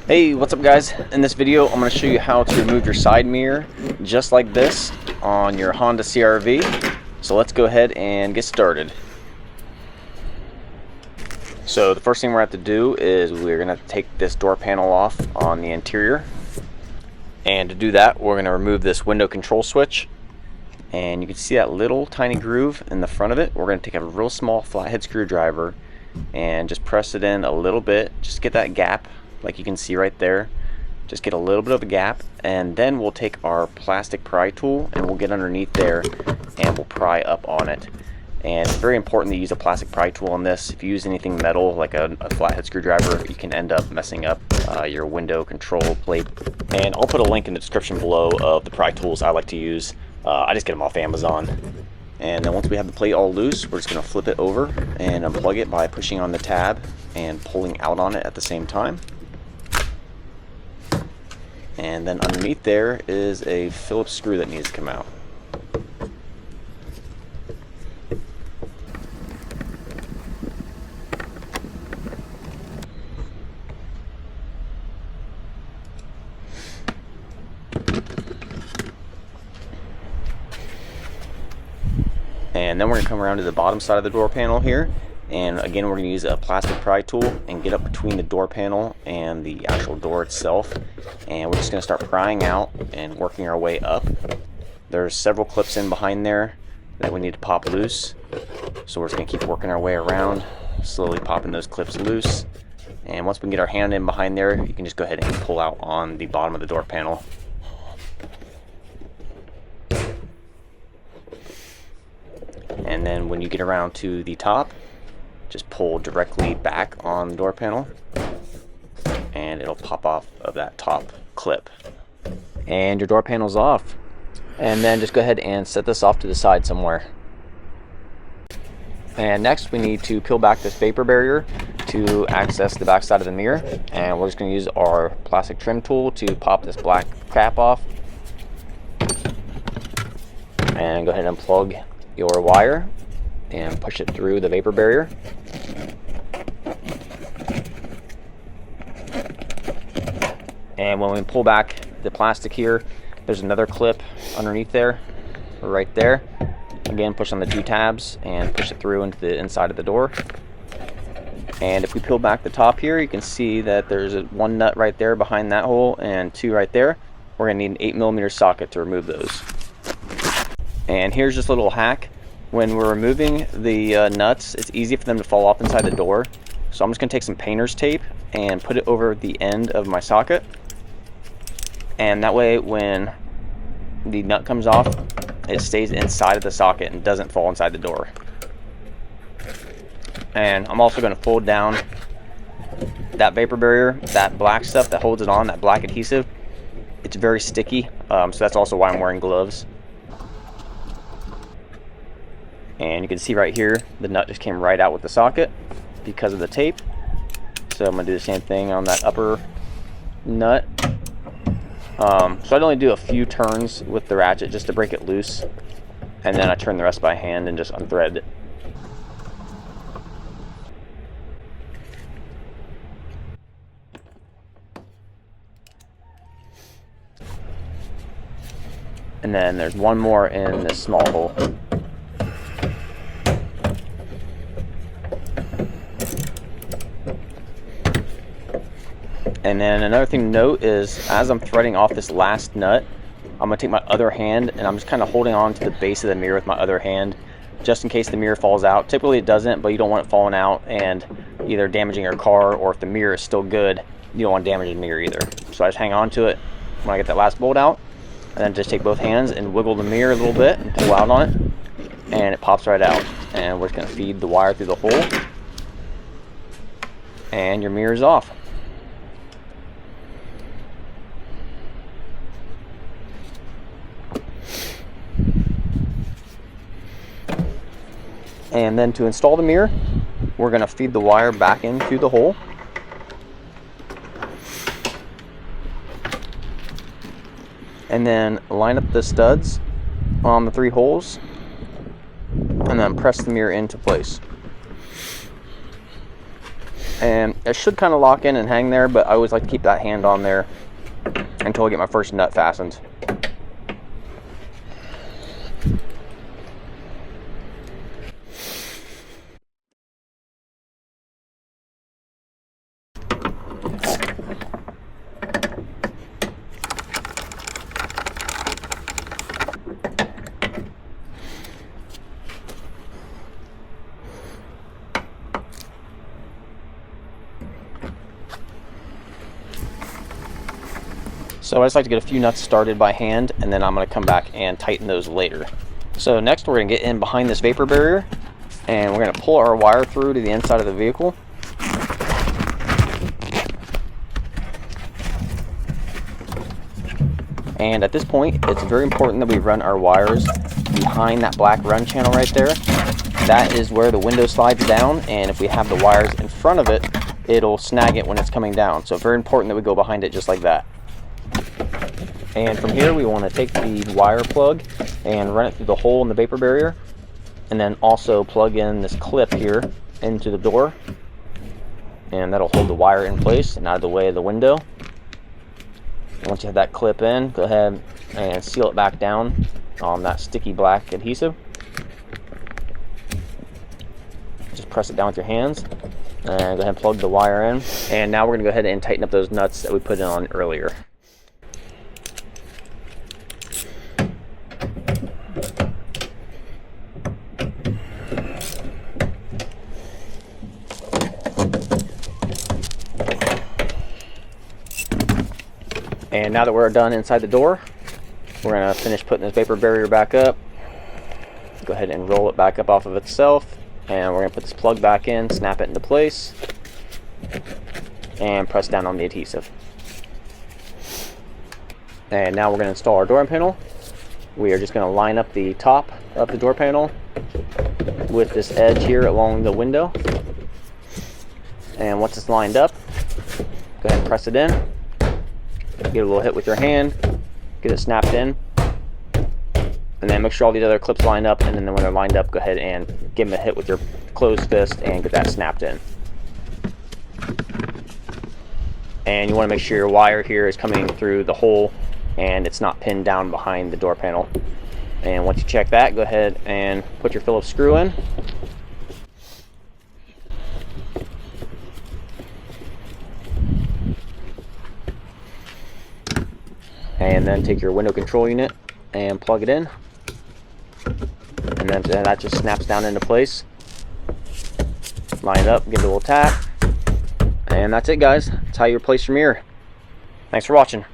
Hey, what's up guys? In this video I'm going to show you how to remove your side mirror just like this on your Honda CRV. So let's go ahead and get started. So the first thing we're going to have to do is we're going to take this door panel off on the interior. And to do that we're going to remove this window control switch. And you can see that little tiny groove in the front of it. We're going to take a real small flathead screwdriver and just press it in a little bit. Just get that gap like you can see right there. Just get a little bit of a gap, and then we'll take our plastic pry tool and we'll get underneath there and we'll pry up on it. And it's very important to use a plastic pry tool on this. If you use anything metal like a flathead screwdriver, you can end up messing up your window control plate. And I'll put a link in the description below of the pry tools I like to use. I just get them off Amazon. And then once we have the plate all loose, we're just going to flip it over and unplug it by pushing on the tab and pulling out on it at the same time. And then underneath there is a Phillips screw that needs to come out. And then we're going to come around to the bottom side of the door panel here. And again, we're going to use a plastic pry tool and get up between the door panel and the actual door itself. And we're just going to start prying out and working our way up. There's several clips in behind there that we need to pop loose. So we're just going to keep working our way around, slowly popping those clips loose. And once we can get our hand in behind there, you can just go ahead and pull out on the bottom of the door panel. And then when you get around to the top, just pull directly back on the door panel and it'll pop off of that top clip. And your door panel's off. And then just go ahead and set this off to the side somewhere. And next we need to peel back this vapor barrier to access the back side of the mirror. And we're just going to use our plastic trim tool to pop this black cap off. And go ahead and plug your wire and push it through the vapor barrier. And when we pull back the plastic here, there's another clip underneath there, right there. Again, push on the two tabs and push it through into the inside of the door. And if we peel back the top here, you can see that there's one nut right there behind that hole and two right there. We're going to need an 8mm socket to remove those. And here's just a little hack. When we're removing the nuts, it's easy for them to fall off inside the door. So I'm just going to take some painter's tape and put it over the end of my socket. And that way when the nut comes off, it stays inside of the socket and doesn't fall inside the door. And I'm also going to fold down that vapor barrier, that black stuff that holds it on, that black adhesive. It's very sticky, so that's also why I'm wearing gloves. And you can see right here, the nut just came right out with the socket because of the tape. So I'm going to do the same thing on that upper nut. So I'd only do a few turns with the ratchet just to break it loose. And then I turn the rest by hand and just unthread it. And then there's one more in this small hole. And then another thing to note is as I'm threading off this last nut, I'm going to take my other hand and I'm just kind of holding on to the base of the mirror with my other hand just in case the mirror falls out. Typically it doesn't, but you don't want it falling out and either damaging your car, or if the mirror is still good, you don't want to damage the mirror either. So I just hang on to it when I get that last bolt out, and then just take both hands and wiggle the mirror a little bit and pull out on it, and it pops right out. And we're just going to feed the wire through the hole and your mirror is off. And then to install the mirror, we're going to feed the wire back in through the hole. And then line up the studs on the 3 holes and then press the mirror into place. And it should kind of lock in and hang there, but I always like to keep that hand on there until I get my first nut fastened. So I just like to get a few nuts started by hand, and then I'm going to come back and tighten those later. So next we're going to get in behind this vapor barrier, and we're going to pull our wire through to the inside of the vehicle. And at this point, it's very important that we run our wires behind that black run channel right there. That is where the window slides down, and if we have the wires in front of it, it'll snag it when it's coming down. So very important that we go behind it just like that. And from here, we want to take the wire plug and run it through the hole in the vapor barrier, and then also plug in this clip here into the door, and that'll hold the wire in place and out of the way of the window. Once you have that clip in, go ahead and seal it back down on that sticky black adhesive. Just press it down with your hands and go ahead and plug the wire in. And now we're going to go ahead and tighten up those nuts that we put in on earlier. And now that we're done inside the door, we're going to finish putting this vapor barrier back up. Go ahead and roll it back up off of itself, and we're going to put this plug back in, snap it into place, and press down on the adhesive. And now we're going to install our door panel. We are just going to line up the top of the door panel with this edge here along the window. And once it's lined up, go ahead and press it in. Get a little hit with your hand, get it snapped in, and then make sure all these other clips line up, and then when they're lined up, go ahead and give them a hit with your closed fist and get that snapped in. And you want to make sure your wire here is coming through the hole and it's not pinned down behind the door panel. And once you check that, go ahead and put your Phillips screw in. And then take your window control unit and plug it in, and then that just snaps down into place. Line it up, give it a little tap, and that's it, guys. That's how you replace your mirror. Thanks for watching.